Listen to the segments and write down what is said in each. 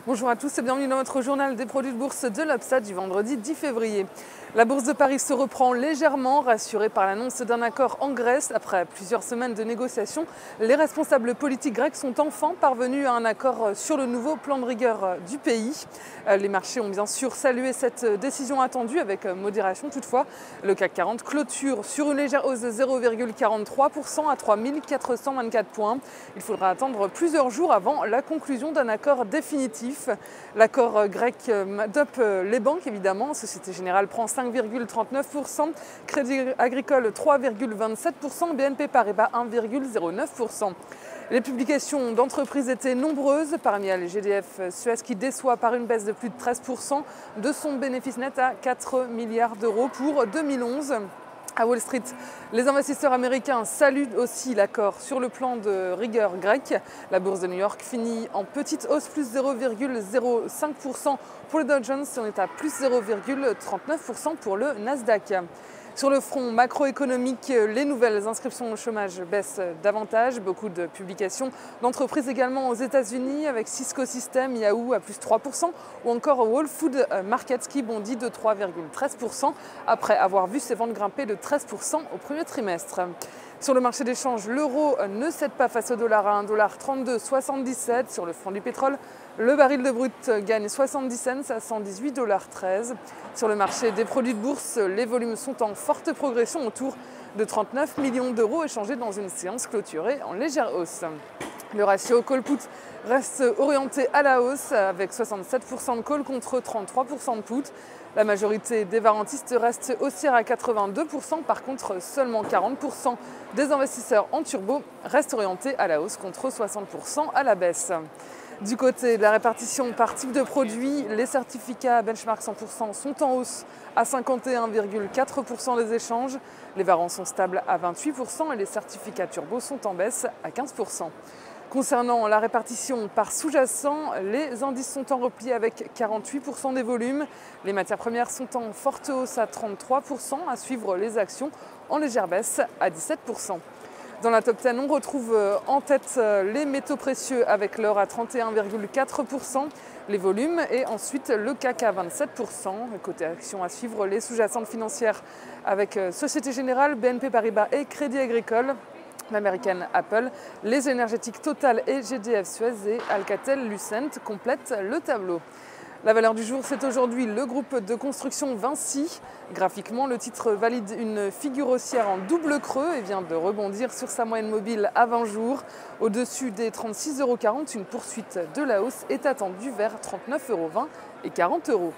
Bonjour à tous et bienvenue dans votre journal des produits de bourse de l'Obsa du vendredi 10 février. La bourse de Paris se reprend légèrement, rassurée par l'annonce d'un accord en Grèce. Après plusieurs semaines de négociations, les responsables politiques grecs sont enfin parvenus à un accord sur le nouveau plan de rigueur du pays. Les marchés ont bien sûr salué cette décision attendue avec modération toutefois. Le CAC 40 clôture sur une légère hausse de 0,43% à 3424 points. Il faudra attendre plusieurs jours avant la conclusion d'un accord définitif. L'accord grec dope les banques évidemment. Société Générale prend 5,39%, Crédit Agricole 3,27%, BNP Paribas 1,09%. Les publications d'entreprises étaient nombreuses, parmi elles GDF Suez qui déçoit par une baisse de plus de 13% de son bénéfice net à 4 milliards d'euros pour 2011. À Wall Street, les investisseurs américains saluent aussi l'accord sur le plan de rigueur grec. La bourse de New York finit en petite hausse, plus 0,05% pour le Dow Jones et on est à plus 0,39% pour le Nasdaq. Sur le front macroéconomique, les nouvelles inscriptions au chômage baissent davantage. Beaucoup de publications d'entreprises également aux États-Unis avec Cisco Systems, Yahoo à plus 3% ou encore Whole Foods Market qui bondit de 3,13% après avoir vu ses ventes grimper de 13% au premier trimestre. Sur le marché des changes, l'euro ne cède pas face au dollar à 1,3277 $. Sur le front du pétrole, le baril de brut gagne 70 cents à 118,13 $. Sur le marché des produits de bourse, les volumes sont en forte progression autour de 39 millions d'euros échangés dans une séance clôturée en légère hausse. Le ratio call-put reste orienté à la hausse avec 67% de call contre 33% de put. La majorité des varentistes reste haussière à 82%, par contre seulement 40% des investisseurs en turbo restent orientés à la hausse contre 60% à la baisse. Du côté de la répartition par type de produit, les certificats benchmark 100% sont en hausse à 51,4% des échanges, les varants sont stables à 28% et les certificats turbo sont en baisse à 15%. Concernant la répartition par sous-jacent, les indices sont en repli avec 48% des volumes. Les matières premières sont en forte hausse à 33%, à suivre les actions en légère baisse à 17%. Dans la top 10, on retrouve en tête les métaux précieux avec l'or à 31,4%, les volumes et ensuite le CAC à 27%. Côté action à suivre, les sous-jacentes financières avec Société Générale, BNP Paribas et Crédit Agricole. L'américaine Apple, les énergétiques Total et GDF Suez et Alcatel-Lucent complètent le tableau. La valeur du jour, c'est aujourd'hui le groupe de construction Vinci. Graphiquement, le titre valide une figure haussière en double creux et vient de rebondir sur sa moyenne mobile à 20 jours. Au-dessus des 36,40 €, une poursuite de la hausse est attendue vers 39,20 € et 40 €.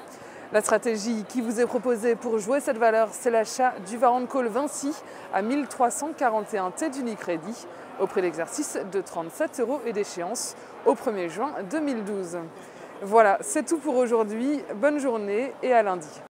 La stratégie qui vous est proposée pour jouer cette valeur, c'est l'achat du Varant Call Vinci à 1341 T d'Unicredit au prix d'exercice de 37 € et d'échéance au 1er juin 2012. Voilà, c'est tout pour aujourd'hui. Bonne journée et à lundi.